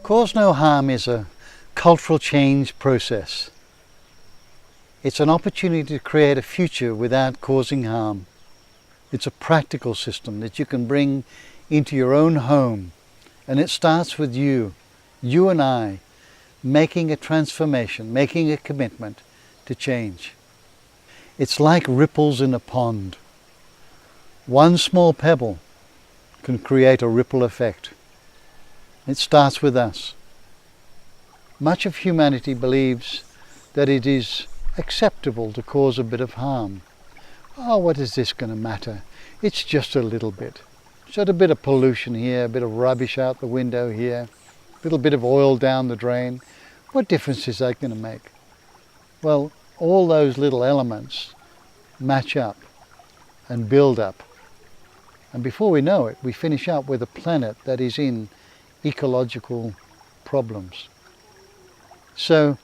Cause no harm is a cultural change process. It's an opportunity to create a future without causing harm. It's a practical system that you can bring into your own home, and it starts with you and I, making a transformation, making a commitment to change. It's like ripples in a pond. One small pebble can create a ripple effect. It starts with us. Much of humanity believes that it is acceptable to cause a bit of harm. Oh, what is this going to matter? It's just a little bit. Just a bit of pollution here, a bit of rubbish out the window here, a little bit of oil down the drain. What difference is that going to make? Well, all those little elements match up and build up. And before we know it, we finish up with a planet that is in ecological problems. So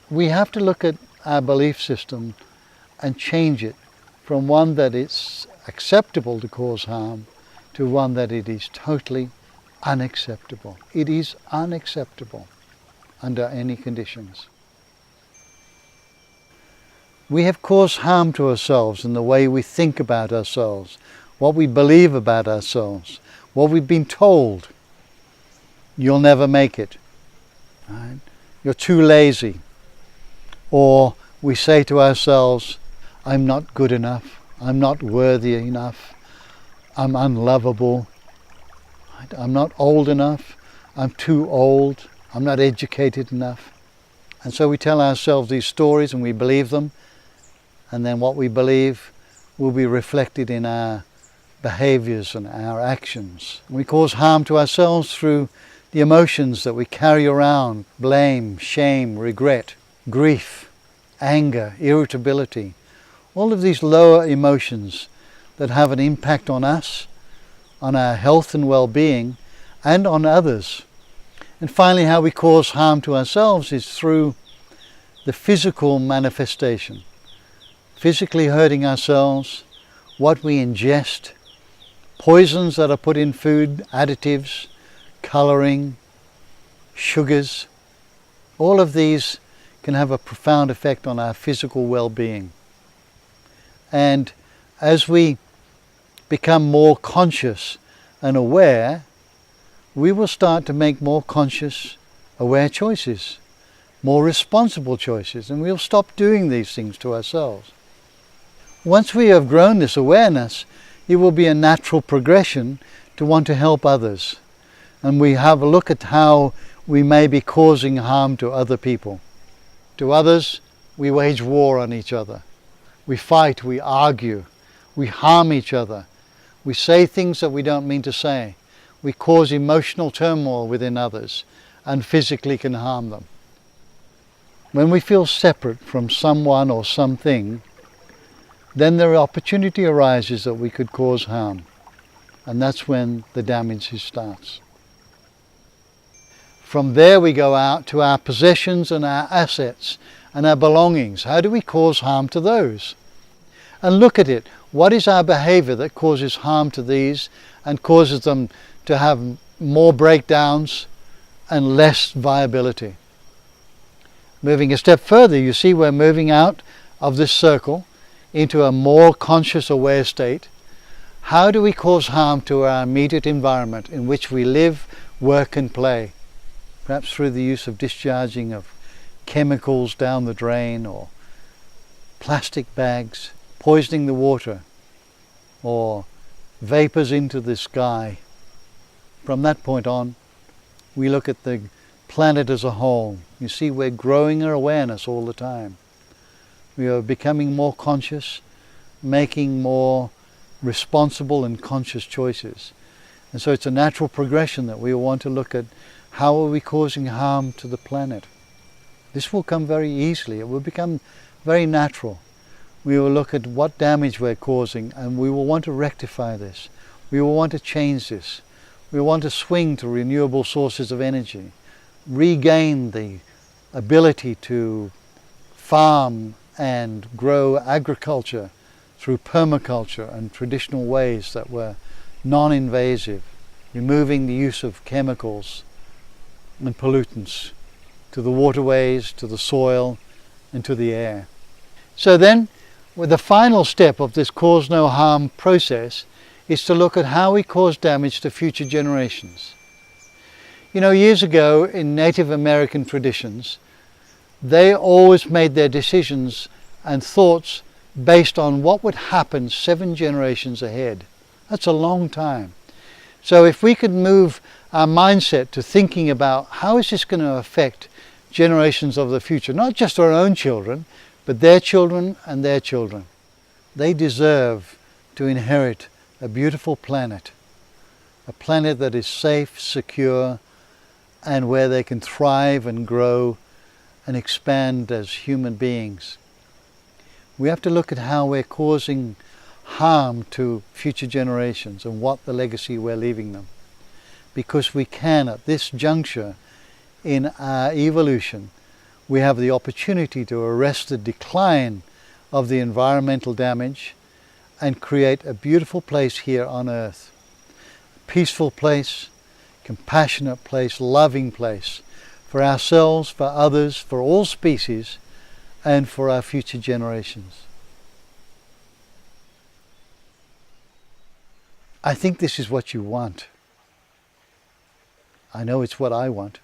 we have to look at our belief system and change it from one that it's acceptable to cause harm to one that it is totally unacceptable. It is unacceptable under any conditions. We have caused harm to ourselves in the way we think about ourselves, what we believe about ourselves, what we've been told. You'll never make it. Right? You're too lazy. Or we say to ourselves, I'm not good enough. I'm not worthy enough. I'm unlovable. Right? I'm not old enough. I'm too old. I'm not educated enough. And so we tell ourselves these stories and we believe them. And then what we believe will be reflected in our behaviors and our actions. We cause harm to ourselves through the emotions that we carry around: blame, shame, regret, grief, anger, irritability. All of these lower emotions that have an impact on us, on our health and well-being, and on others. And finally, how we cause harm to ourselves is through the physical manifestation. Physically hurting ourselves, what we ingest, poisons that are put in food, additives, colouring, sugars. All of these can have a profound effect on our physical well-being. And as we become more conscious and aware, we will start to make more conscious, aware choices, more responsible choices, and we'll stop doing these things to ourselves. Once we have grown this awareness, it will be a natural progression to want to help others. And we have a look at how we may be causing harm to other people. To others, we wage war on each other. We fight, we argue, we harm each other. We say things that we don't mean to say. We cause emotional turmoil within others and physically can harm them. When we feel separate from someone or something, then the opportunity arises that we could cause harm. And that's when the damage starts. From there we go out to our possessions and our assets and our belongings. How do we cause harm to those? And look at it. What is our behavior that causes harm to these and causes them to have more breakdowns and less viability? Moving a step further, you see we're moving out of this circle into a more conscious, aware state. How do we cause harm to our immediate environment in which we live, work and play? Perhaps through the use of discharging of chemicals down the drain, or plastic bags, poisoning the water, or vapors into the sky. From that point on, we look at the planet as a whole. You see, we're growing our awareness all the time. We are becoming more conscious, making more responsible and conscious choices. And so it's a natural progression that we want to look at how are we causing harm to the planet. This will come very easily. It will become very natural. We will look at what damage we're causing and we will want to rectify this. We will want to change this. We want to swing to renewable sources of energy, regain the ability to farm and grow agriculture through permaculture and traditional ways that were non-invasive, removing the use of chemicals and pollutants to the waterways, to the soil, and to the air. So then, with the final step of this cause no harm process is to look at how we cause damage to future generations. You know, years ago in Native American traditions, they always made their decisions and thoughts based on what would happen 7 generations ahead. That's a long time. So if we could move our mindset to thinking about how is this going to affect generations of the future, not just our own children, but their children and their children. They deserve to inherit a beautiful planet, a planet that is safe, secure, and where they can thrive and grow and expand as human beings. We have to look at how we're causing harm to future generations and what the legacy we're leaving them. Because we can, at this juncture in our evolution, we have the opportunity to arrest the decline of the environmental damage and create a beautiful place here on earth. A peaceful place, compassionate place, loving place for ourselves, for others, for all species, and for our future generations. I think this is what you want. I know it's what I want.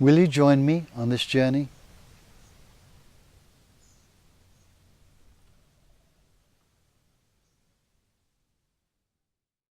Will you join me on this journey?